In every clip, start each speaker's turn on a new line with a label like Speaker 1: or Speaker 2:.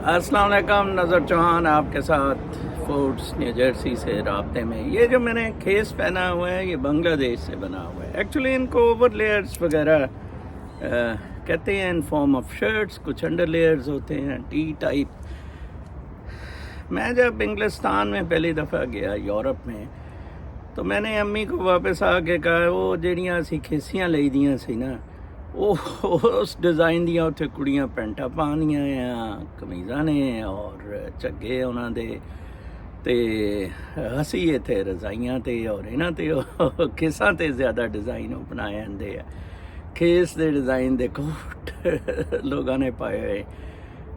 Speaker 1: السلام علیکم، نظر چوہان آپ کے ساتھ فورٹس نیو جرسی سے رابطے میں. یہ جو میں نے کھیس پہنا ہوا ہے یہ بنگلہ دیش سے بنا ہوا ہے. ایکچولی ان کو اوور لیئرز وغیرہ کہتے ہیں ان فارم آف شرٹس. کچھ انڈر لیئرز ہوتے ہیں ٹی ٹائپ. میں جب انگلستان میں پہلی دفعہ گیا یورپ میں تو میں نے امی کو واپس آ کے کہا وہ جہڑیاں اسی کھیسیاں لئی دیاں سی نا اس ڈیزائن دیاں اتنے کڑیاں پینٹاں پانیاں ہیں کمیزاں نے اور چگے انہاں دے تے ہسی اتنے رضائیاں تے اور انہاں تے کھیساں تے زیادہ ڈیزائن بنائے اندے کھیس دے ڈیزائن دے کوٹ لوگاں نے پائے ہوئے.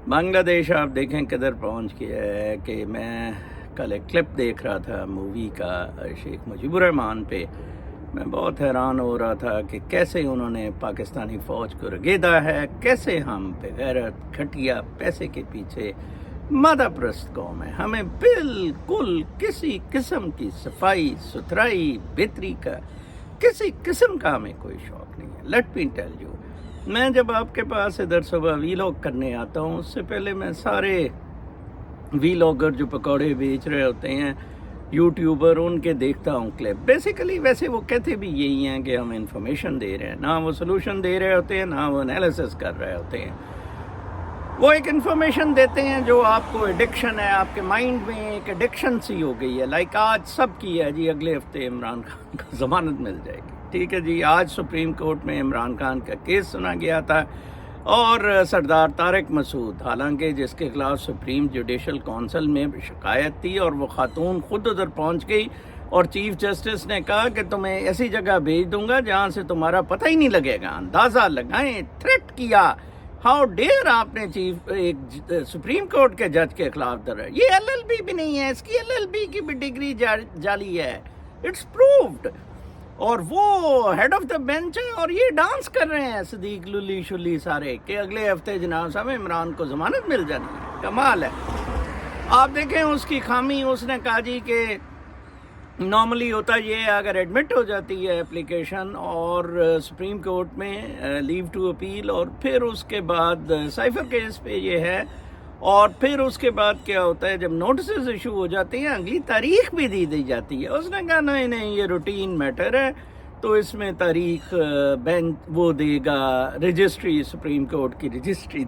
Speaker 1: بنگلہ دیش آپ دیکھیں کدھر پہنچ گیا ہے کہ میں کل ایک کلپ دیکھ رہا تھا مووی کا شیخ مجیبر الرحمان پہ. میں بہت حیران ہو رہا تھا کہ کیسے انہوں نے پاکستانی فوج کو رگیدا ہے، کیسے ہم بغیرت گھٹیا پیسے کے پیچھے مادہ پرست قوم ہے. ہمیں بالکل کسی قسم کی صفائی ستھرائی بہتری کا کسی قسم کا ہمیں کوئی شوق نہیں ہے. لیٹ می ٹیل یو، میں جب آپ کے پاس ادھر صبح ویلاگ کرنے آتا ہوں اس سے پہلے میں سارے ویلاگر جو پکوڑے بیچ رہے ہوتے ہیں یوٹیوبر ان کے دیکھتا ہوں کلپ. بیسیکلی ویسے وہ کہتے بھی یہی ہیں کہ ہم انفارمیشن دے رہے ہیں، نہ وہ سلوشن دے رہے ہوتے ہیں نہ وہ انالیسس کر رہے ہوتے ہیں. وہ ایک انفارمیشن دیتے ہیں جو آپ کو ایڈکشن ہے، آپ کے مائنڈ میں ایک ایڈکشن سی ہو گئی ہے. لائک آج سب کی ہے جی اگلے ہفتے عمران خان کو ضمانت مل جائے گی. ٹھیک ہے جی، آج سپریم کورٹ میں عمران خان کا کیس سنا گیا تھا اور سردار طارق مسعود، حالانکہ جس کے خلاف سپریم جوڈیشل کونسل میں شکایت تھی اور وہ خاتون خود ادھر پہنچ گئی اور چیف جسٹس نے کہا کہ تمہیں ایسی جگہ بھیج دوں گا جہاں سے تمہارا پتہ ہی نہیں لگے گا. اندازہ لگائیں، تھریٹ کیا. ہاؤ ڈیئر آپ نے ایک سپریم کورٹ کے جج کے خلاف در ہے. یہ ایل ایل بی بھی نہیں ہے، اس کی ایل ایل بی کی بھی ڈگری جعلی ہے. It's proved. اور وہ ہیڈ آف دا بینچ ہے اور یہ ڈانس کر رہے ہیں صدیق للی شلی سارے کہ اگلے ہفتے جناب صاحب عمران کو ضمانت مل جانی ہے. کمال ہے. آپ دیکھیں اس کی خامی، اس نے کہا جی کہ نارملی ہوتا یہ اگر ایڈمٹ ہو جاتی ہے اپلیکیشن اور سپریم کورٹ میں لیو ٹو اپیل اور پھر اس کے بعد سائفر کیس پہ یہ ہے اور پھر اس کے بعد کیا ہوتا ہے جب نوٹسز ایشو ہو جاتے ہیں اگلی تاریخ بھی دی جاتی ہے. اس نے کہا نہیں یہ روٹین میٹر ہے تو اس میں تاریخ بینچ وہ دے گا، رجسٹری سپریم کورٹ کی رجسٹری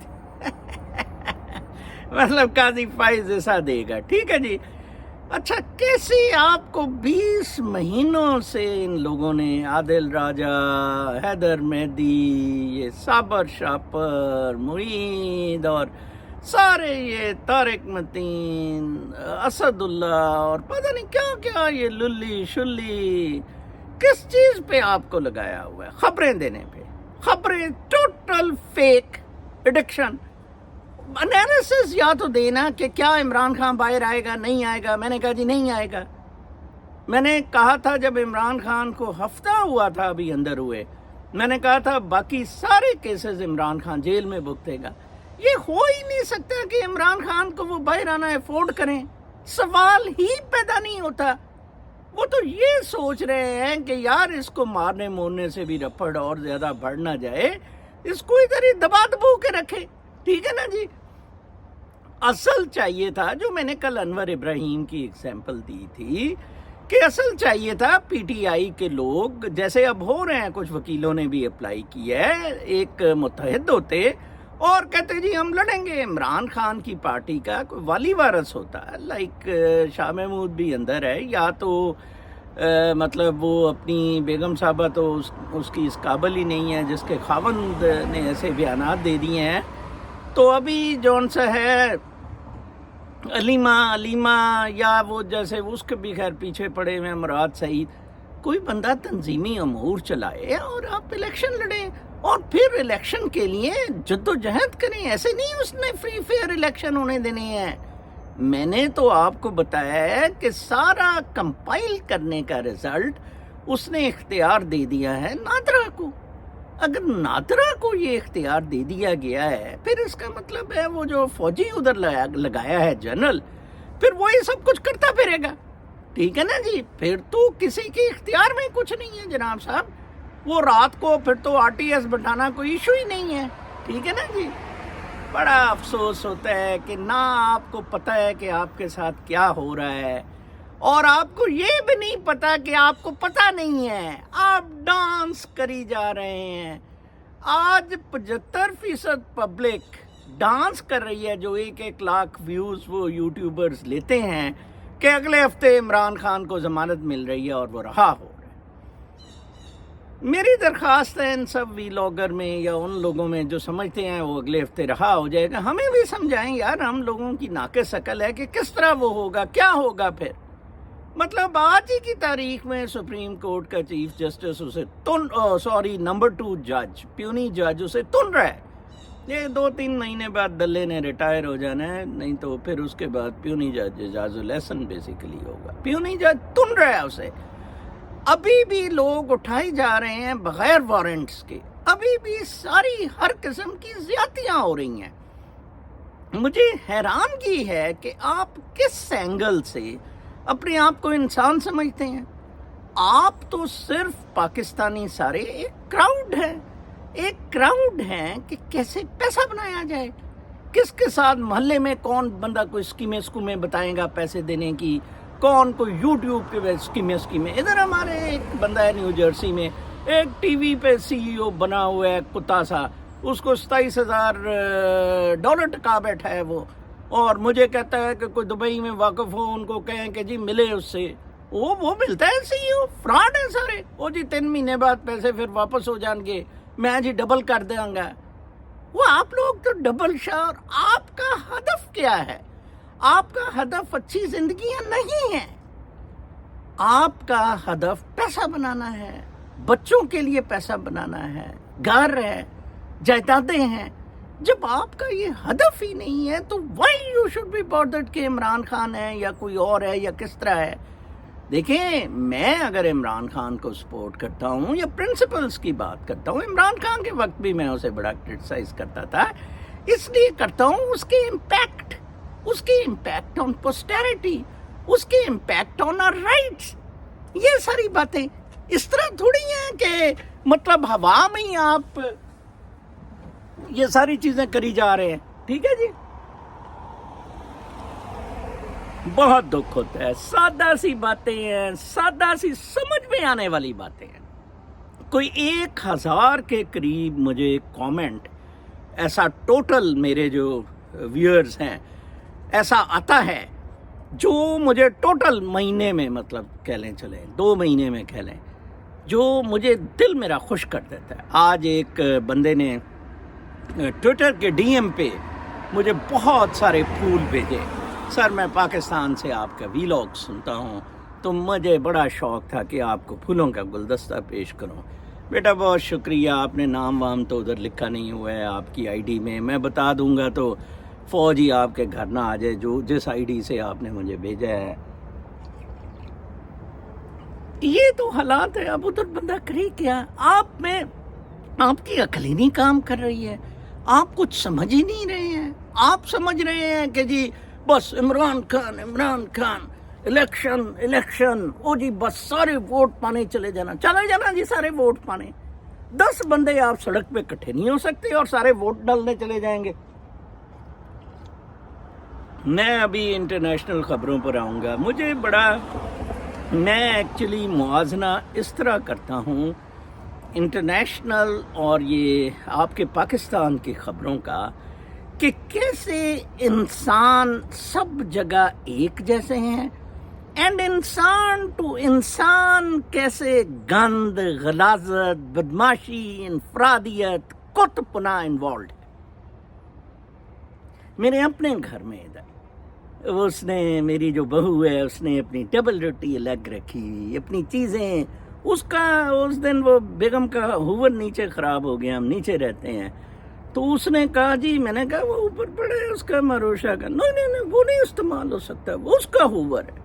Speaker 1: مطلب قاضی فائز ایسا دے گا. ٹھیک ہے جی. اچھا کیسے آپ کو 20 مہینوں سے ان لوگوں نے عادل راجہ، حیدر مہدی، یہ صابر شاپر، معید اور سارے یہ طارق متین، اسد اللہ اور پتہ نہیں کیا کیا یہ للی شلی کس چیز پہ آپ کو لگایا ہوا ہے؟ خبریں دینے پہ. خبریں ٹوٹل فیک. ایڈکشن. انالیسس یا تو دینا کہ کیا عمران خان باہر آئے گا نہیں آئے گا. میں نے کہا جی نہیں آئے گا. میں نے کہا تھا جب عمران خان کو ہفتہ ہوا تھا ابھی اندر ہوئے، میں نے کہا تھا باقی سارے کیسز عمران خان جیل میں بھگتے گا. یہ ہو ہی نہیں سکتا کہ عمران خان کو وہ باہر آنا افورڈ کریں. سوال ہی پیدا نہیں ہوتا. وہ تو یہ سوچ رہے ہیں کہ یار اس کو مارنے مورنے سے بھی رپڑ اور زیادہ بڑھ نہ جائے، اس کو ادھر ہی دبا دبو کے رکھے. ٹھیک ہے نا جی. اصل چاہیے تھا جو میں نے کل انور ابراہیم کی ایگزامپل دی تھی کہ اصل چاہیے تھا پی ٹی آئی کے لوگ جیسے اب ہو رہے ہیں، کچھ وکیلوں نے بھی اپلائی کیا ہے، ایک متحد ہوتے اور کہتے جی ہم لڑیں گے. عمران خان کی پارٹی کا کوئی والی وارث ہوتا ہے، لائک شاہ محمود بھی اندر ہے، یا تو مطلب وہ اپنی بیگم صاحبہ تو اس کی اس قابل ہی نہیں ہے جس کے خاوند نے ایسے بیانات دے دیے ہیں. تو ابھی جون سا ہے علیمہ یا وہ جیسے اس کے بھی خیر پیچھے پڑے ہوئے مراد سعید، کوئی بندہ تنظیمی امور چلائے اور آپ الیکشن لڑیں اور پھر الیکشن کے لیے جد و جہد کریں. ایسے نہیں اس نے فری فیئر الیکشن ہونے دینے ہیں. میں نے تو آپ کو بتایا ہے کہ سارا کمپائل کرنے کا رزلٹ اس نے اختیار دے دیا ہے نادرا کو. اگر نادرا کو یہ اختیار دے دیا گیا ہے پھر اس کا مطلب ہے وہ جو فوجی ادھر لگایا ہے جنرل، پھر وہی سب کچھ کرتا پھرے گا. ٹھیک ہے نا جی. پھر تو کسی کے اختیار میں کچھ نہیں ہے جناب صاحب. وہ رات کو پھر تو آر ٹی ایس بٹھانا کوئی ایشو ہی نہیں ہے. ٹھیک ہے نا جی. بڑا افسوس ہوتا ہے کہ نہ آپ کو پتہ ہے کہ آپ کے ساتھ کیا ہو رہا ہے، اور آپ کو یہ بھی نہیں پتا کہ آپ کو پتہ نہیں ہے، آپ ڈانس کری جا رہے ہیں۔ آج 75% پبلک ڈانس کر رہی ہے، جو 1 لاکھ ویوز وہ یوٹیوبرز لیتے ہیں کہ اگلے ہفتے عمران خان کو ضمانت مل رہی ہے اور وہ رہا ہو۔ میری درخواست ہے ان سب ویلاگر میں یا ان لوگوں میں جو سمجھتے ہیں وہ اگلے ہفتے رہا ہو جائے گا، ہمیں بھی سمجھائیں یار، ہم لوگوں کی ناقص عقل ہے کہ کس طرح وہ ہوگا، کیا ہوگا پھر۔ مطلب آج ہی کی تاریخ میں سپریم کورٹ کا چیف جسٹس اسے نمبر 2 جج، پیونی جج اسے تن رہا ہے۔ یہ 2-3 مہینے بعد دلے نے ریٹائر ہو جانا ہے، نہیں تو پھر اس کے بعد پیونی جج اعجاز الاحسن بیسیکلی ہوگا۔ پیونی جج تن رہا ہے اسے۔ ابھی بھی لوگ اٹھائے جا رہے ہیں بغیر وارنٹس کے، ابھی بھی ساری ہر قسم کی زیادتیاں ہو رہی ہیں۔ مجھے حیرانگی ہے کہ آپ کس اینگل سے اپنے آپ کو انسان سمجھتے ہیں۔ آپ تو صرف پاکستانی سارے ایک کراؤڈ ہے کہ کیسے پیسہ بنایا جائے، کس کے ساتھ محلے میں کون بندہ کوئی اسکیمیں بتائے گا پیسے دینے کی، کون کوئی یوٹیوب پہ اسکیمیں۔ ادھر ہمارے ایک بندہ ہے نیو جرسی میں، ایک ٹی وی پہ CEO بنا ہوا ہے کتا سا، اس کو $27,000 ٹکا بیٹھا ہے وہ، اور مجھے کہتا ہے کہ کوئی دبئی میں واقف ہو ان کو کہیں کہ جی ملے اس سے، وہ ملتا ہے CEO، فراڈ ہے سارے۔ وہ جی 3 مہینے بعد پیسے پھر واپس ہو جان گے، میں جی ڈبل کر دوں گا۔ وہ آپ لوگ تو ڈبل شاہ، آپ کا ہدف کیا ہے؟ آپ کا ہدف اچھی زندگیاں نہیں ہیں، آپ کا ہدف پیسہ بنانا ہے، بچوں کے لیے پیسہ بنانا ہے، گھر ہے، جائیدادیں ہیں۔ جب آپ کا یہ ہدف ہی نہیں ہے تو why you should be bothered کہ عمران خان ہے یا کوئی اور ہے یا کس طرح ہے۔ دیکھیں، میں اگر عمران خان کو سپورٹ کرتا ہوں یا پرنسپلز کی بات کرتا ہوں، عمران خان کے وقت بھی میں اسے بڑا کرٹیسائز کرتا تھا، اس لیے کرتا ہوں اس کے امپیکٹ آن پوسٹیریٹی، اس کے امپیکٹ آن آر رائٹس، یہ ساری باتیں اس طرح تھوڑی ہیں کہ مطلب ہوا میں ہی آپ یہ ساری چیزیں کری جا رہے ہیں۔ ٹھیک ہے جی، بہت دکھ ہوتا ہے، سادہ سی باتیں ہیں، سادہ سی سمجھ میں آنے والی باتیں ہیں۔ کوئی 1000 کے قریب مجھے کامنٹ ایسا ٹوٹل میرے جو ویورز ہیں ایسا آتا ہے جو مجھے ٹوٹل مہینے میں، مطلب کہہ لیں چلیں 2 مہینے میں کہہ لیں، جو مجھے دل میرا خوش کر دیتا ہے۔ آج ایک بندے نے ٹویٹر کے DM پہ مجھے بہت سارے پھول بھیجے، سر میں پاکستان سے آپ کا ویلاگ سنتا ہوں تو مجھے بڑا شوق تھا کہ آپ کو پھولوں کا گلدستہ پیش کروں۔ بیٹا بہت شکریہ، آپ نے نام وام تو ادھر لکھا نہیں ہوا ہے آپ کی ID میں، میں بتا دوں گا تو فوج ہی آپ کے گھر نہ آ جائے جس ID سے آپ نے مجھے بھیجا ہے۔ یہ تو حالات ہے، اب ادھر بندہ کرے کیا؟ آپ کی عقل ہی نہیں کام کر رہی ہے، آپ کچھ سمجھ ہی نہیں رہے ہیں۔ آپ سمجھ رہے ہیں کہ جی بس عمران خان الیکشن، او جی بس سارے ووٹ پانے چلے جانا جی، سارے ووٹ پانے۔ 10 بندے آپ سڑک پہ اکٹھے نہیں ہو سکتے اور سارے ووٹ ڈالنے چلے جائیں گے۔ میں ابھی انٹرنیشنل خبروں پر آؤں گا۔ میں ایکچولی موازنہ اس طرح کرتا ہوں انٹرنیشنل اور یہ آپ کے پاکستان کی خبروں کا، کہ کیسے انسان سب جگہ ایک جیسے ہیں، اینڈ انسان ٹو انسان کیسے گند، غلاظت، بدماشی، انفرادیت، کت پنا انوالوڈ ہے۔ میرے اپنے گھر میں ادھر اس نے، میری جو بہو ہے اس نے اپنی ڈبل روٹی الگ رکھی، اپنی چیزیں، اس دن وہ بیگم کا ہوور نیچے خراب ہو گیا، ہم نیچے رہتے ہیں، تو اس نے کہا جی، میں نے کہا وہ اوپر پڑے اس کا مروشہ کا، نہیں وہ نہیں استعمال ہو سکتا، وہ اس کا ہوور ہے۔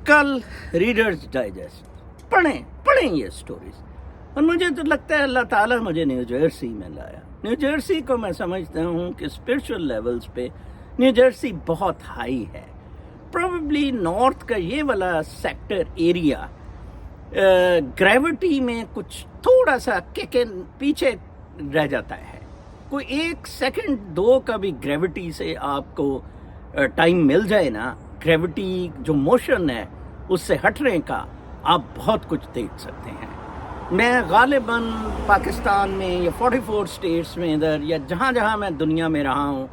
Speaker 1: کل ریڈرز ڈائجسٹ پڑھیں یہ سٹوریز، اور مجھے تو لگتا ہے اللہ تعالیٰ مجھے نیو جرسی میں لایا۔ نیو جرسی کو میں سمجھتا ہوں کہ اسپرچل لیولز پہ نیو جرسی بہت ہائی ہے۔ پروبیبلی نارتھ کا یہ والا سیکٹر ایریا گریوٹی میں کچھ تھوڑا سا پیچھے رہ جاتا ہے، کوئی 1 سیکنڈ 2 کا بھی گریوٹی سے آپ کو ٹائم مل جائے نا، گریوٹی جو موشن ہے اس سے ہٹنے کا، آپ بہت کچھ دیکھ سکتے ہیں۔ میں غالباً پاکستان میں یا 44 اسٹیٹس میں ادھر یا جہاں جہاں میں دنیا میں رہا ہوں،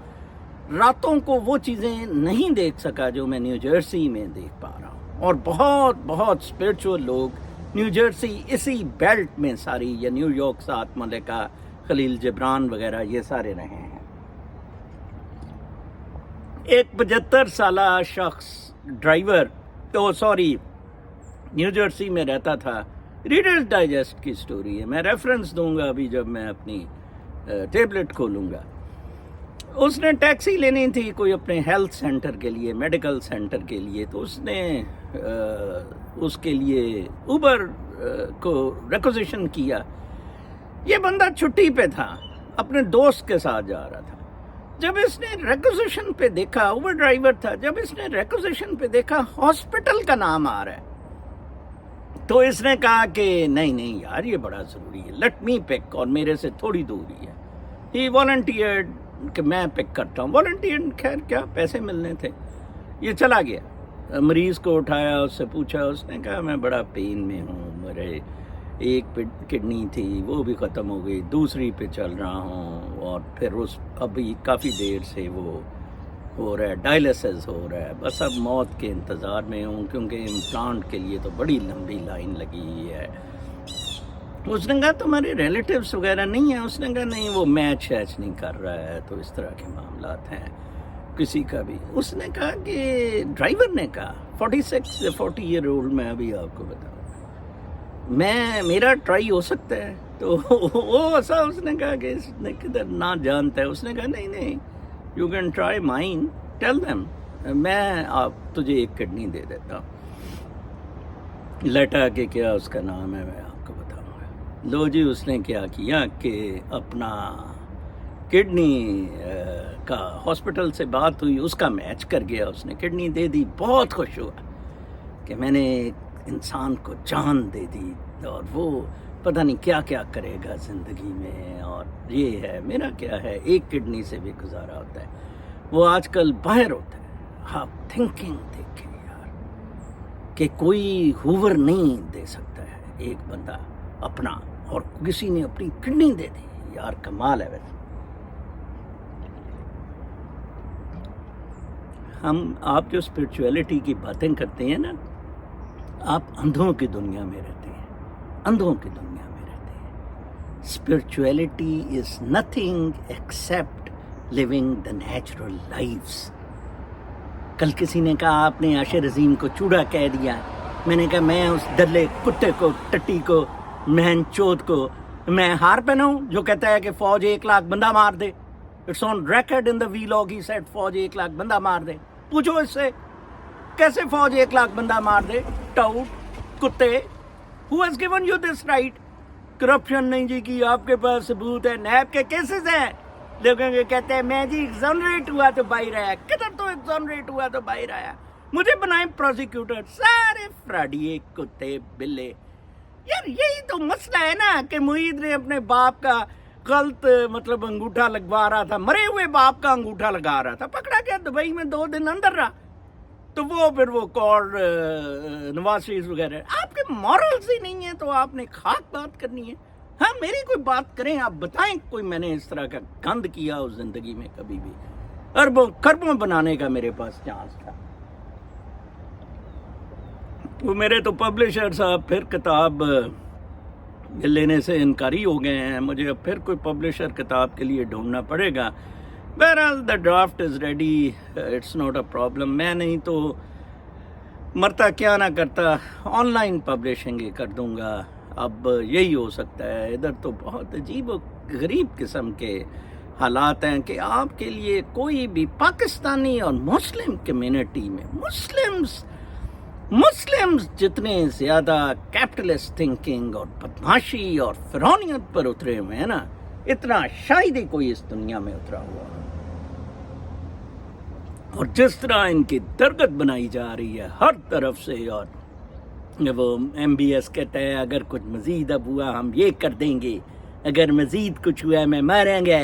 Speaker 1: راتوں کو وہ چیزیں نہیں دیکھ سکا جو میں نیو جرسی میں دیکھ پا رہا ہوں۔ اور بہت بہت اسپرچول لوگ نیو جرسی اسی بیلٹ میں ساری، یا نیو یارک ساتھ ملکہ، خلیل جبران وغیرہ، یہ سارے رہے ہیں۔ ایک 75 سالہ شخص ڈرائیور، نیو جرسی میں رہتا تھا، ریڈرز ڈائجسٹ کی سٹوری ہے، میں ریفرنس دوں گا ابھی جب میں اپنی ٹیبلٹ کھولوں گا۔ اس نے ٹیکسی لینی تھی کوئی اپنے ہیلتھ سینٹر کے لیے، میڈیکل سینٹر کے لیے، تو اس نے اس کے لیے اوبر کو ریکوزیشن کیا۔ یہ بندہ چھٹی پہ تھا، اپنے دوست کے ساتھ جا رہا تھا۔ جب اس نے ریکوزیشن پہ دیکھا، اوبر ڈرائیور تھا، جب اس نے ریکوزیشن پہ دیکھا ہاسپٹل کا نام آ رہا ہے، تو اس نے کہا کہ نہیں یار یہ بڑا ضروری ہے، لیٹ می پک، اور میرے سے تھوڑی دوری ہے۔ ہی والنٹیئرڈ کہ میں پک کرتا ہوں، والنٹیئر، خیر کیا پیسے ملنے تھے۔ یہ چلا گیا، مریض کو اٹھایا، اس سے پوچھا، اس نے کہا میں بڑا پین میں ہوں، میرے ایک کڈنی تھی وہ بھی ختم ہو گئی، دوسری پہ چل رہا ہوں، اور پھر ابھی کافی دیر سے وہ ہو رہا ہے، ڈائلسس ہو رہا ہے، بس اب موت کے انتظار میں ہوں، کیونکہ امپلانٹ کے لیے تو بڑی لمبی لائن لگی ہوئی ہے۔ اس نے کہا تمہارے ریلیٹیوز وغیرہ نہیں ہیں؟ اس نے کہا نہیں، وہ میچ نہیں کر رہا ہے، تو اس طرح کے معاملات ہیں کسی کا بھی۔ اس نے کہا کہ ڈرائیور نے کہا 40 ایئر اولڈ، میں ابھی آپ کو بتاؤں، میرا ٹرائی ہو سکتا ہے؟ تو وہ ایسا، اس نے کہا کہ اس نے کدھر نہ جانتا ہے۔ اس نے کہا نہیں، you can try mine, tell them, میں تجھے ایک کڈنی دے دیتا ہوں۔ لٹا کے کیا اس کا نام ہے میں آپ کو بتاؤں گا۔ لو جی، اس نے کیا کہ اپنا کڈنی کا ہاسپٹل سے بات ہوئی، اس کا میچ کر گیا، اس نے کڈنی دے دی، بہت خوش ہوا کہ میں نے انسان کو جان دے دی، اور وہ پتہ نہیں کیا کیا کرے گا زندگی میں، اور یہ ہے میرا کیا ہے، ایک کڈنی سے بھی گزارا ہوتا ہے۔ وہ آج کل باہر ہوتا ہے۔ آپ تھنکنگ دیکھیں یار، کہ کوئی ہوور نہیں دے سکتا ہے ایک بندہ اپنا، اور کسی نے اپنی کڈنی دے دی، یار کمال ہے۔ ویسے آپ جو اسپرچویلٹی کی باتیں کرتے ہیں نا، آپ اندھوں کی دنیا میں رہتے ہیں، اندھوں کی دنیا میں رہتے ہیں۔ Spirituality is nothing except living the natural lifes. کل کسی نے کہا آپ نے عاشر عظیم کو چوڑا کہہ دیا، میں نے کہا میں اس دلے کتے کو، ٹٹی کو، مہن چود کو میں ہار پہناؤں جو کہتا ہے کہ فوج 1 لاکھ بندہ مار دے؟ It's on record in the vlog, he said فوج 1 لاکھ بندہ مار دے۔ پوچھو اس سے کیسے فوج 1 لاکھ بندہ مار دے؟ ٹاؤٹ کتے، who has given you this right؟ Corruption نہیں جی کی آپ کے پاس ثبوت ہے، نیب کے کیسز ہیں، لوگوں کے کہتے ہیں میں جی ایگزونریٹ ہوا تو باہر آیا، کدھر تو ایگزونریٹ ہوا تو باہر آیا، مجھے بنائیں پروسیکیوٹر، سارے فراڈیے کتے بلے۔ یار یہی تو مسئلہ ہے نا کہ معید نے اپنے باپ کا غلط انگوٹھا لگوا رہا تھا، مرے ہوئے باپ کا انگوٹھا لگا رہا تھا، پکڑا گیا، دبئی میں 2 دن اندر رہا، تو وہ پھر وہ نواز شریف وغیرہ، آپ کے مورلز ہی نہیں ہیں تو آپ نے خاک بات کرنی ہے۔ ہاں میری کوئی بات کریں، آپ بتائیں کوئی میں نے اس طرح کا گند کیا اس زندگی میں کبھی بھی؟ اربوں خربوں بنانے کا میرے پاس چانس تھا۔ وہ میرے تو پبلشر صاحب پھر کتاب لینے سے انکاری ہو گئے ہیں، مجھے اب پھر کوئی پبلشر کتاب کے لیے ڈھونڈنا پڑے گا۔ بہرحال the draft is ready, it's not a problem. میں نہیں تو مرتا کیا نہ کرتا، آن لائن پبلشنگ ہی کر دوں گا۔ اب یہی ہو سکتا ہے۔ ادھر تو بہت عجیب و غریب قسم کے حالات ہیں کہ آپ کے لیے کوئی بھی پاکستانی اور مسلم کمیونٹی میں مسلمز جتنے زیادہ کیپٹلسٹ تھنکنگ اور بدماشی اور فرعونیت پر اترے ہوئے ہیں نا، اتنا شاید ہی کوئی اس دنیا میں اترا ہوا۔ اور جس طرح ان کی درگت بنائی جا رہی ہے ہر طرف سے، اور وہ ایم بی ایس کہتا ہے اگر کچھ مزید اب ہوا ہم یہ کر دیں گے، اگر مزید کچھ ہوا میں ماریں گے،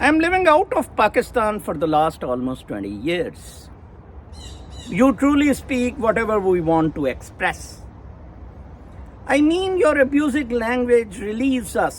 Speaker 1: I am living out of Pakistan for the last almost 20 years. You truly speak whatever we want to express. I mean your abusive language relieves us.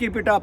Speaker 1: Keep it up,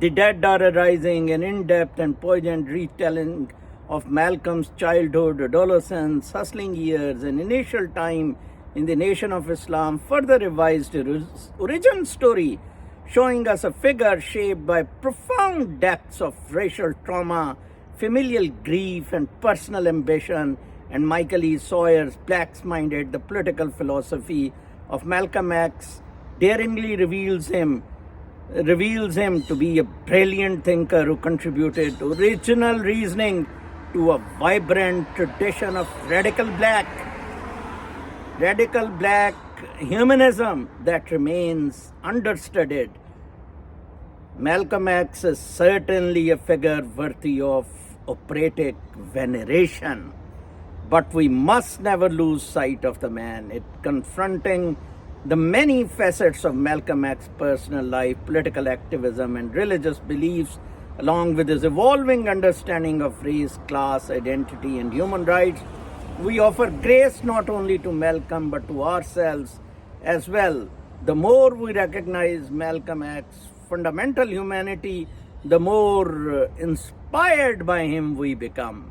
Speaker 1: The dead are arising, an in-depth and poignant retelling of Malcolm's childhood, adolescence, hustling years, and initial time in the Nation of Islam, further revised his origin story, showing us a figure shaped by profound depths of racial trauma, familial grief, and personal ambition. And Michael E. Sawyer's Blacks-Minded, the political philosophy of Malcolm X, daringly reveals him to be a brilliant thinker who contributed original reasoning to a vibrant tradition of radical black humanism that remains understudied. Malcolm X is certainly a figure worthy of operatic veneration, but we must never lose sight of the man. Confronting the many facets of Malcolm X's personal life, political activism, and religious beliefs, along with his evolving understanding of race, class, identity, and human rights, we offer grace not only to Malcolm but to ourselves as well. The more we recognize Malcolm X's fundamental humanity, the more inspired by him we become.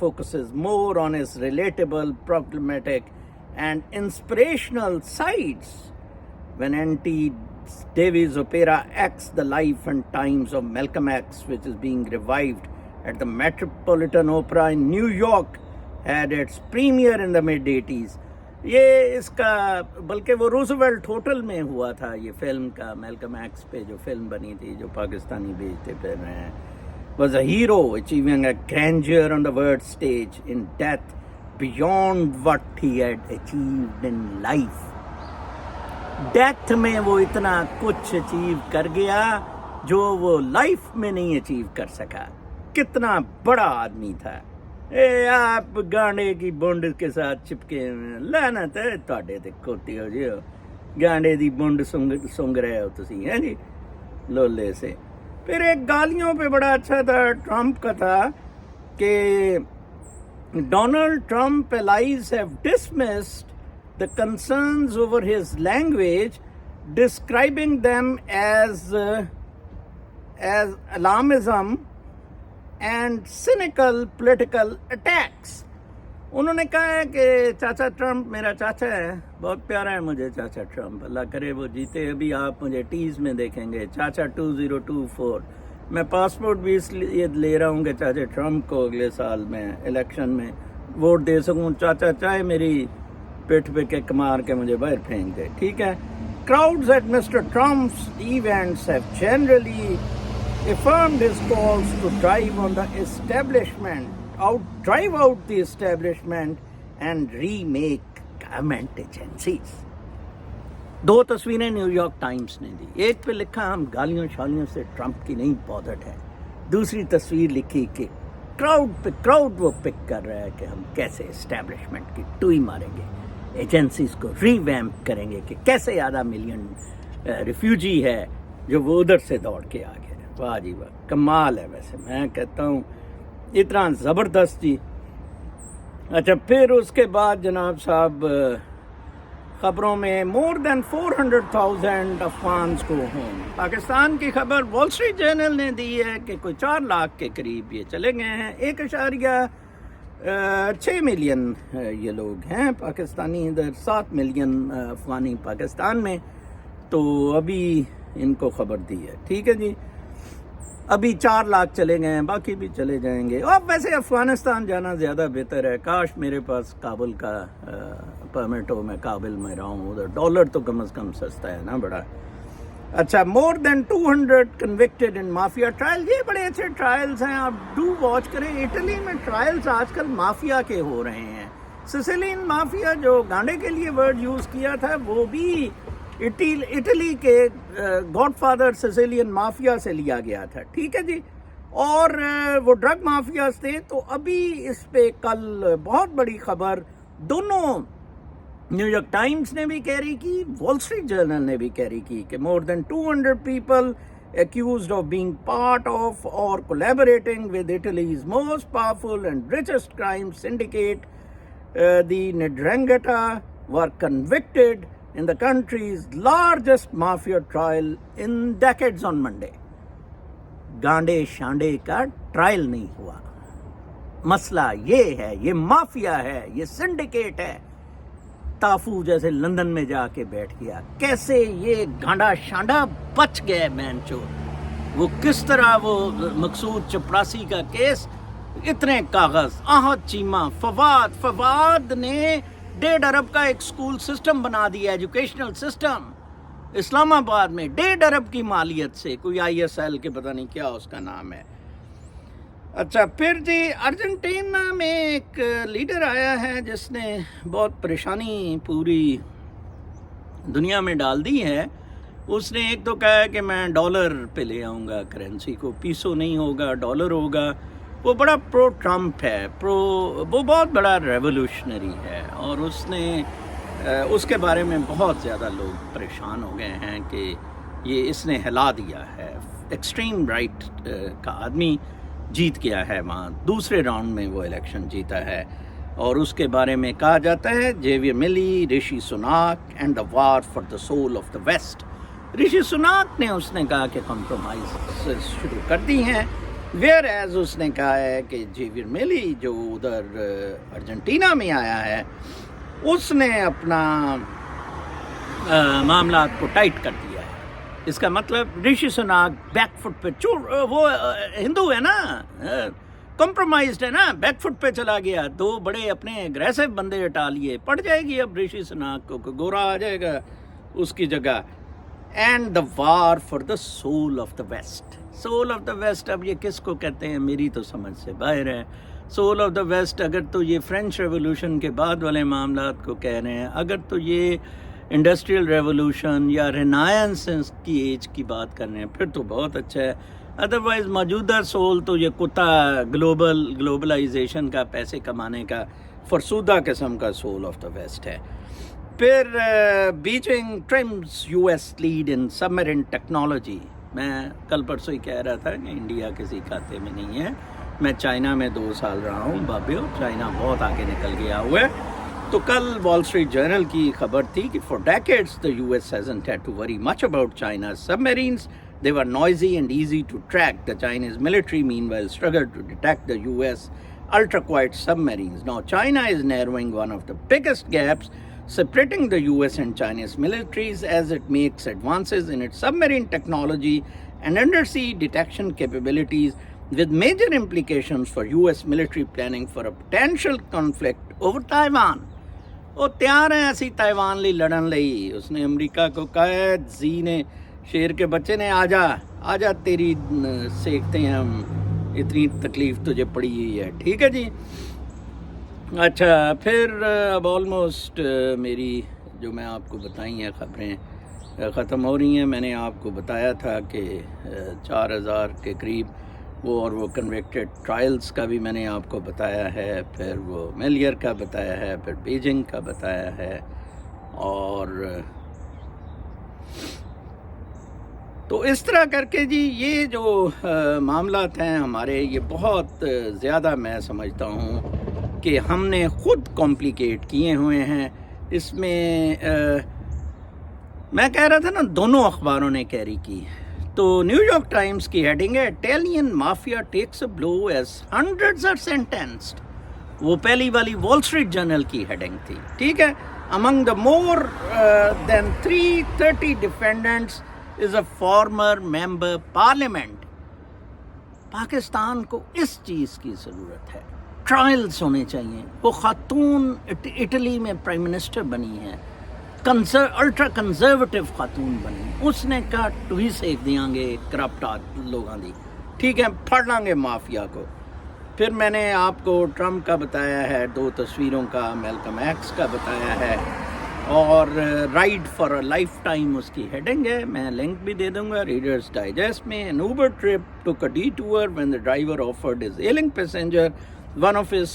Speaker 1: focuses more on his relatable, problematic and inspirational sides when Davies opera X, The Life and Times of Malcolm X, which is being revived at the Metropolitan Opera in New York, had its premiere in the mid-80s. یہ اس کا بلکہ وہ Roosevelt hotel میں ہوا تھا یہ film کا، Malcolm x پہ جو فلم بنی تھی جو پاکستانی بیچتے پھر رہے ہیں. was a hero achieving a grandeur on the world stage in death beyond what he had achieved in life. Death میں وہ اتنا کچھ اچیو کر گیا جو وہ لائف میں نہیں اچیو کر سکا. کتنا بڑا آدمی تھا. آپ گانڈے کی بونڈ کے ساتھ چپکے لعنت ہے تواڈے تے کھوتی ہو جی گانڈے دی بونڈ سونگ رہے ہو تسی ہیں جی لولے سے. پھر ایک گالیوں پہ بڑا اچھا تھا ٹرمپ کا تھا کہ Donald Trump allies have dismissed the concerns over his language, describing them as alarmism and cynical political attacks. انہوں نے کہا ہے کہ چاچا ٹرمپ میرا چاچا ہے، بہت پیارا ہے مجھے چاچا ٹرمپ، اللہ کرے وہ جیتے. ابھی آپ مجھے ٹیز میں دیکھیں گے چاچا 2024. میں پاسپورٹ بھی اس لیے لے رہا ہوں کہ چاچا ٹرمپ کو اگلے سال میں الیکشن میں ووٹ دے سکوں. چاچا چاہے میری پیٹھ پہ کک مار کے مجھے باہر پھینک دے، ٹھیک ہے. Crowds at Mr. Trump's events have generally affirmed his calls to drive out the establishment and remake government agencies. دو تصویریں نیو یارک ٹائمز نے دی. ایک پہ لکھا ہم گالیوں شالیوں سے ٹرمپ کی نہیں بودرڈ ہے. دوسری تصویر لکھی کہ کراؤڈ وہ پک کر رہا ہے کہ ہم کیسے اسٹیبلشمنٹ کی ٹوئی ماریں گے، ایجنسیز کو ری ویمپ کریں گے، کہ کیسے آدھا ملین ریفیوجی ہے جو وہ ادھر سے دوڑ کے آ گئے. واہ جی واہ، کمال ہے. ویسے میں کہتا ہوں اتنا زبردست جی. اچھا پھر اس کے بعد جناب صاحب خبروں میں مور دین 400,000 افغانز کو ہوں. پاکستان کی خبر وال اسٹریٹ جرنل نے دی ہے کہ کوئی 4 لاکھ کے قریب یہ چلے گئے ہیں. 1.6 ملین یہ لوگ ہیں پاکستانی، ادھر 7 ملین افغانی پاکستان میں. تو ابھی ان کو خبر دی ہے، ٹھیک ہے جی. ابھی 4 لاکھ چلے گئے ہیں، باقی بھی چلے جائیں گے. اب ویسے افغانستان جانا زیادہ بہتر ہے. کاش میرے پاس کابل کا پرمٹ ہو، میں کابل میں رہا ہوں. ادھر ڈالر تو کم از کم سستا ہے نا بڑا. اچھا مور دین 200 کنوکٹڈ ان مافیا ٹرائل. یہ بڑے اچھے ٹرائلز ہیں، آپ ڈو واچ کریں. اٹلی میں ٹرائلز آج کل مافیا کے ہو رہے ہیں. سسیلین مافیا جو گانڈے کے لیے ورڈ یوز کیا تھا وہ بھی اٹلی کے گاڈ فادر سسیلین مافیا سے لیا گیا تھا، ٹھیک ہے جی. اور وہ ڈرگ مافیاز تھے. تو ابھی اس پہ کل بہت بڑی خبر دونوں نیو یارک ٹائمز نے بھی کیری کی، وال اسٹریٹ جرنل نے بھی کیری کی کہ مور دین 200 people accused of being part of or collaborating with Italy's most powerful and richest crime syndicate, the 'Ndrangheta, were convicted in the country's largest mafia trial in decades on Monday. گانڈے شانڈے کا trial نہیں ہوا. مسئلہ یہ ہے، یہ mafia ہے، یہ syndicate ہے. تافو جیسے لندن میں جا کے بیٹھ گیا. کیسے یہ گانڈا شانڈا بچ گئے مین چور. وہ کس طرح وہ مقصود چپراسی کا کیس، اتنے کاغذ، احد چیمہ، فواد نے 1.5 ارب کا ایک اسکول سسٹم بنا دیا، ایجوکیشنل سسٹم اسلام آباد میں 1.5 ارب کی مالیت سے. کوئی ISL کے پتہ نہیں کیا اس کا نام ہے. اچھا پھر جی ارجنٹینا میں ایک لیڈر آیا ہے جس نے بہت پریشانی پوری دنیا میں ڈال دی ہے. اس نے ایک تو کہا ہے کہ میں ڈالر پہ لے آؤں گا کرنسی کو، پیسو نہیں ہوگا ڈالر ہوگا. وہ بڑا پرو ٹرمپ ہے، وہ بہت بڑا ریولوشنری ہے. اور اس کے بارے میں بہت زیادہ لوگ پریشان ہو گئے ہیں کہ یہ اس نے ہلا دیا ہے. ایکسٹریم رائٹ کا آدمی جیت گیا ہے وہاں، دوسرے راؤنڈ میں وہ الیکشن جیتا ہے. اور اس کے بارے میں کہا جاتا ہے Javier Milei, Rishi Sunak and the war for the soul of the West. Rishi Sunak نے اس نے کہا کہ کمپرومائز شروع کر دی ہیں، ویئر ایز اس نے کہا ہے کہ جیویئر ملی جو ادھر ارجنٹینا میں آیا ہے اس نے اپنا معاملات کو ٹائٹ کر دیا ہے. اس کا مطلب رشی سناک بیک فٹ پہ وہ ہندو ہے نا، کمپرومائزڈ ہے نا، بیک فٹ پہ چلا گیا، دو بڑے اپنے اگریسو بندے ہٹا لیے، پڑ جائے گی اب رشی سناک کو، گورا آ جائے گا اس کی جگہ. And the war for the soul of the West. Soul of the West اب یہ کس کو کہتے ہیں میری تو سمجھ سے باہر ہے. سول آف دا ویسٹ اگر تو یہ فرینچ ریولوشن کے بعد والے معاملات کو کہہ رہے ہیں، اگر تو یہ انڈسٹریل ریولوشن یا رینائنس کی ایج کی بات کر رہے ہیں، پھر تو بہت اچھا ہے. ادروائز موجودہ سول تو یہ کتا گلوبلائزیشن کا پیسے کمانے کا فرسودہ قسم کا سول آف دا ویسٹ ہے. پھر Beijing terms U S lead in submarine technology. میں کل پرسوں ہی کہہ رہا تھا کہ انڈیا کسی کھاتے میں نہیں ہے. میں چائنا میں 2 سال رہا ہوں بابیو، چائنا بہت آگے نکل گیا ہوا ہے. تو کل وال اسٹریٹ جرنل کی خبر تھی کہ for decades the US hasn't had to worry much about China's submarines. They were noisy and easy to track. The Chinese military meanwhile struggled to detect the US ultra-quiet submarines. Now China is narrowing one of the biggest gaps separating the US and Chinese militaries as it makes advances in its submarine technology and undersea detection capabilities, with major implications for US military planning for a potential conflict over Taiwan. وہ تیار ہیں اسی Taiwan لی لڑن لئی. اس نے امریکہ کو کہا ہے، زی نے شیر کے بچے نے، آ جا تیری سیکھتے ہیں ہم، اتنی تکلیف تجھے پڑی ہوئی ہے. ٹھیک ہے جی. اچھا پھر اب آلموسٹ میری جو میں آپ کو بتائی ہیں خبریں ختم ہو رہی ہیں. میں نے آپ کو بتایا تھا کہ 4000 کے قریب وہ کنویکٹڈ ٹرائلز کا بھی میں نے آپ کو بتایا ہے، پھر وہ میلیئر کا بتایا ہے، پھر بیجنگ کا بتایا ہے. اور تو اس طرح کر کے جی یہ جو معاملات ہیں ہمارے، یہ بہت زیادہ میں سمجھتا ہوں کہ ہم نے خود کمپلیکیٹ کیے ہوئے ہیں. اس میں میں کہہ رہا تھا نا دونوں اخباروں نے کیری کی. تو نیو یارک ٹائمز کی ہیڈنگ ہے Italian mafia takes a blow as hundreds are sentenced. وہ پہلی والی وال اسٹریٹ جرنل کی ہیڈنگ تھی. ٹھیک ہے. امنگ دا مور دین 330 ڈیفینڈنٹس از اے فارمر ممبر پارلیمنٹ. پاکستان کو اس چیز کی ضرورت ہے، ٹرائلز ہونے چاہیے. وہ خاتون اٹلی میں پرائم منسٹر بنی ہے، الٹرا کنزرویٹو خاتون بنی. اس نے کہا ٹوہی سیک دیاں گے کرپٹ لوگاں دی. ٹھیک ہے، پھڑ لیں گے مافیا کو. پھر میں نے آپ کو ٹرمپ کا بتایا ہے، 2 تصویروں کا، میلکم ایکس کا بتایا ہے، اور ride for a lifetime اس کی ہیڈنگ ہے. میں لنک بھی دے دوں گا ریڈرز ڈائجسٹ میں. An Uber trip took a detour when the driver offered his ailing passenger one of his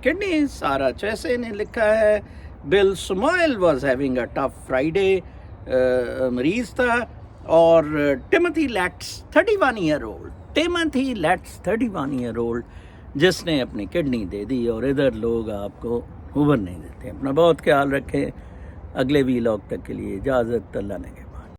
Speaker 1: kidneys. Sara Chase نے لکھا ہے. Bill Samuel was having a tough Friday, مریض تھا. اور Timothy Letts 31 year old, Timothy Letts 31 year old, جس نے اپنی kidney دے دی. اور ادھر لوگ آپ کو ابھر نہیں دیتے. اپنا بہت خیال رکھیں. اگلے ویلاگ تک کے لیے اجازت. اللہ نے